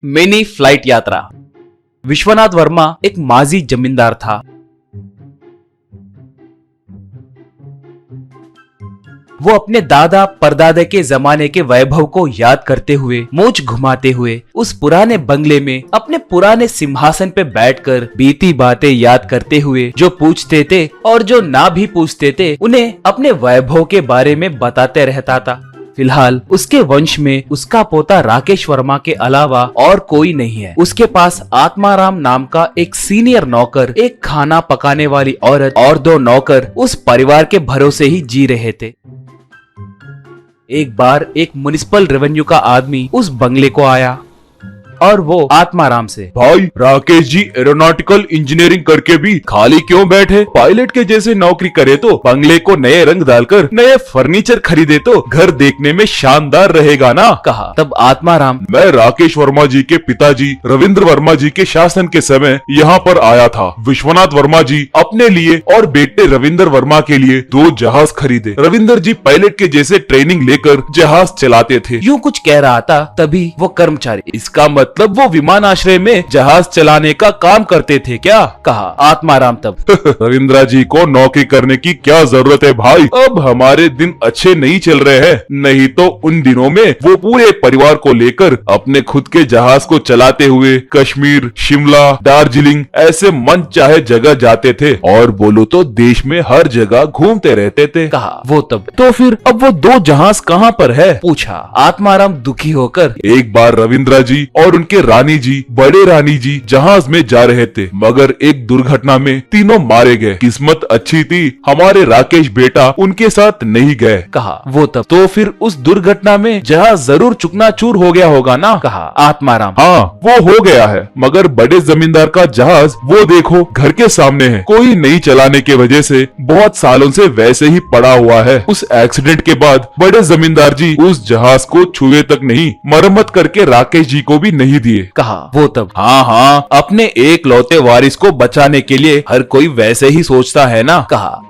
Mini flight यात्रा। विश्वनाथ वर्मा एक माजी जमींदार था। वो अपने दादा परदादे के जमाने के वैभव को याद करते हुए, मूंछ घुमाते हुए उस पुराने बंगले में अपने पुराने सिंहासन पे बैठकर बीती बातें याद करते हुए जो पूछते थे और जो ना भी पूछते थे उन्हें अपने वैभव के बारे में बताते रहता था। फिलहाल उसके वंश में उसका पोता राकेश वर्मा के अलावा और कोई नहीं है। उसके पास आत्माराम नाम का एक सीनियर नौकर, एक खाना पकाने वाली औरत और 2 नौकर उस परिवार के भरोसे ही जी रहे थे। एक बार एक म्युनिसिपल रेवेन्यू का आदमी उस बंगले को आया और वो आत्माराम से, भाई राकेश जी एरोनॉटिकल इंजीनियरिंग करके भी खाली क्यों बैठे? पायलट के जैसे नौकरी करे तो बंगले को नए रंग डालकर नए फर्नीचर खरीदे तो घर देखने में शानदार रहेगा ना, कहा। तब आत्माराम, मैं राकेश वर्मा जी के पिताजी रविंद्र वर्मा जी के शासन के समय यहाँ पर आया था। विश्वनाथ वर्मा जी अपने लिए और बेटे रविंद्र वर्मा के लिए 2 जहाज खरीदे। रविंद्र जी पायलट के जैसे ट्रेनिंग लेकर जहाज चलाते थे। यूं कुछ कह रहा था तभी वो कर्मचारी, इसका मतलब वो विमान आश्रय में जहाज चलाने का काम करते थे क्या, कहा। आत्माराम तब, रविंद्रा जी को नौकरी करने की क्या जरूरत है भाई, अब हमारे दिन अच्छे नहीं चल रहे हैं, नहीं तो उन दिनों में वो पूरे परिवार को लेकर अपने खुद के जहाज को चलाते हुए कश्मीर, शिमला, दार्जिलिंग ऐसे मन चाहे जगह जाते थे और बोलो तो देश में हर जगह घूमते रहते थे, कहा। वो तब, तो फिर अब वो 2 जहाज कहाँ पर है, पूछा। आत्माराम दुखी होकर, एक बार रविंद्रा जी और उनके रानी जी, बड़े रानी जी जहाज में जा रहे थे, मगर एक दुर्घटना में तीनों मारे गए। किस्मत अच्छी थी हमारे राकेश बेटा उनके साथ नहीं गए, कहा। वो तब, तो फिर उस दुर्घटना में जहाज जरूर चूकनाचूर हो गया होगा ना, कहा। आत्माराम, हाँ वो हो गया है, मगर बड़े जमींदार का जहाज वो देखो घर के सामने है, कोई नहीं चलाने के वजह से बहुत सालों से वैसे ही पड़ा हुआ है। उस एक्सीडेंट के बाद बड़े जमींदार जी उस जहाज को छुए तक नहीं, मरम्मत करके राकेश जी को भी नहीं दिए, कहा। वो तब, हाँ अपने एक लौते वारिस को बचाने के लिए हर कोई वैसे ही सोचता है ना, कहा।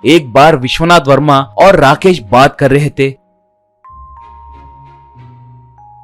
एक बार विश्वनाथ वर्मा और राकेश बात कर रहे थे,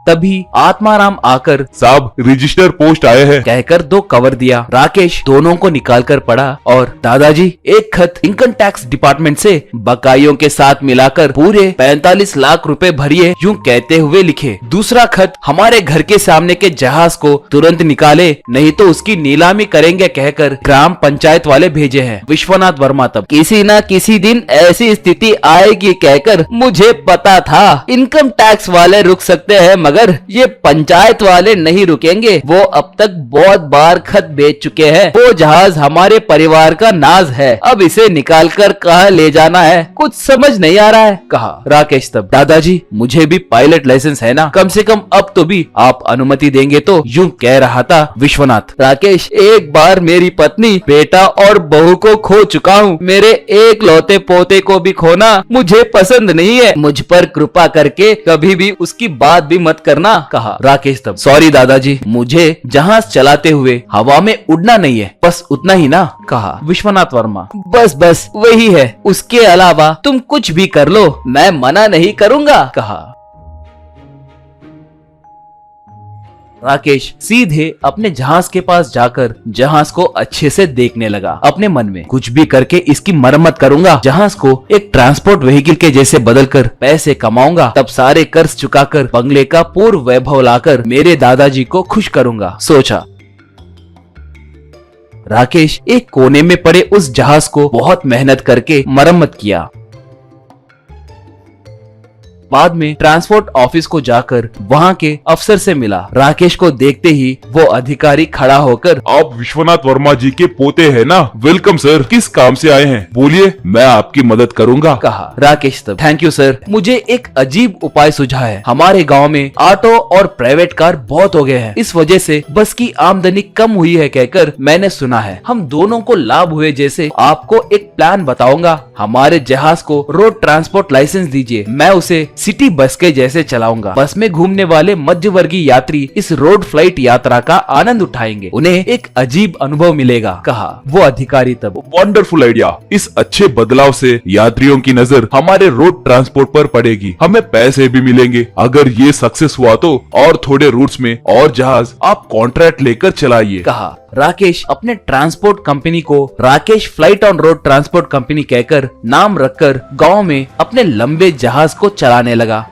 तभी आत्माराम आकर, साहब रजिस्टर पोस्ट आए हैं, कहकर 2 कवर दिया। राकेश दोनों को निकालकर पढ़ा और, दादाजी एक खत इनकम टैक्स डिपार्टमेंट से बकाइयों के साथ मिलाकर पूरे 45 लाख रुपए भरिए, यूं कहते हुए लिखे। दूसरा खत, हमारे घर के सामने के जहाज को तुरंत निकाले नहीं तो उसकी नीलामी करेंगे कहकर ग्राम पंचायत वाले भेजे हैं। विश्वनाथ वर्मा तब, किसी न किसी दिन ऐसी स्थिति आएगी कहकर मुझे पता था इनकम टैक्स वाले रुक सकते हैं मगर ये पंचायत वाले नहीं रुकेंगे। वो अब तक बहुत बार खत भेज चुके हैं। वो जहाज हमारे परिवार का नाज है, अब इसे निकालकर कहाँ ले जाना है कुछ समझ नहीं आ रहा है, कहा। राकेश तब, दादाजी मुझे भी पायलट लाइसेंस है ना, कम से कम अब तो भी आप अनुमति देंगे तो, यूं कह रहा था विश्वनाथ। राकेश, एक बार मेरी पत्नी, बेटा और बहू को खो चुका हूँ, मेरे एक लौते पोते को भी खोना मुझे पसंद नहीं है, मुझ पर कृपा करके कभी भी उसकी बात भी मत करना, कहा। राकेश तब, सॉरी दादाजी, मुझे जहाज चलाते हुए हवा में उड़ना नहीं है, बस उतना ही ना, कहा। विश्वनाथ वर्मा, बस वही है, उसके अलावा तुम कुछ भी कर लो, मैं मना नहीं करूंगा, कहा। राकेश सीधे अपने जहाज के पास जाकर जहाज को अच्छे से देखने लगा। अपने मन में, कुछ भी करके इसकी मरम्मत करूंगा, जहाज को एक ट्रांसपोर्ट व्हीकल के जैसे बदलकर पैसे कमाऊंगा, तब सारे कर्ज चुकाकर बंगले का पूर्ण वैभव लाकर मेरे दादाजी को खुश करूंगा, सोचा। राकेश एक कोने में पड़े उस जहाज को बहुत मेहनत करके मरम्मत किया। बाद में ट्रांसपोर्ट ऑफिस को जाकर वहाँ के अफसर से मिला। राकेश को देखते ही वो अधिकारी खड़ा होकर, आप विश्वनाथ वर्मा जी के पोते हैं ना, वेलकम सर, किस काम से आए हैं, बोलिए मैं आपकी मदद करूंगा, कहा। राकेश तब, थैंक यू सर, मुझे एक अजीब उपाय सुझा है। हमारे गांव में ऑटो और प्राइवेट कार बहुत हो गए हैं, इस वजह से बस की आमदनी कम हुई है कहकर मैंने सुना है। हम दोनों को लाभ हुए जैसे आपको एक प्लान बताऊंगा। हमारे जहाज को रोड ट्रांसपोर्ट लाइसेंस दीजिए, मैं उसे सिटी बस के जैसे चलाऊंगा। बस में घूमने वाले मध्य वर्गीय यात्री इस रोड फ्लाइट यात्रा का आनंद उठाएंगे, उन्हें एक अजीब अनुभव मिलेगा, कहा वो अधिकारी तब। Wonderful idea. इस अच्छे बदलाव से यात्रियों की नजर हमारे रोड ट्रांसपोर्ट पर पड़ेगी, हमें पैसे भी मिलेंगे। अगर ये सक्सेस हुआ तो और थोड़े रूट्स में और जहाज आप कॉन्ट्रैक्ट लेकर चलाइए, कहा। राकेश अपने ट्रांसपोर्ट कंपनी को Rakesh flight on road transport company कहकर नाम रखकर गांव में अपने लंबे जहाज को चलाने लगा।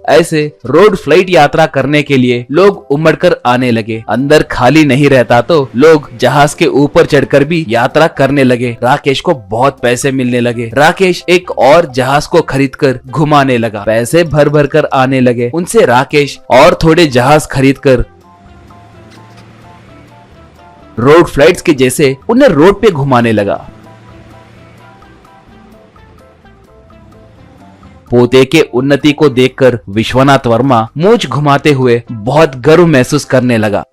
ऐसे रोड फ्लाइट यात्रा करने के लिए लोग उमड़कर आने लगे। अंदर खाली नहीं रहता तो लोग जहाज के ऊपर चढ़कर भी यात्रा करने लगे। राकेश को बहुत पैसे मिलने लगे। राकेश एक और जहाज को खरीदकर घुमाने लगा। पैसे भर भर कर आने लगे। उनसे राकेश और थोड़े जहाज खरीदकर रोड फ्लाइट्स के जैसे उन्हें रोड पे घुमाने लगा। पोते के उन्नति को देखकर विश्वनाथ वर्मा मूंछ घुमाते हुए बहुत गर्व महसूस करने लगा।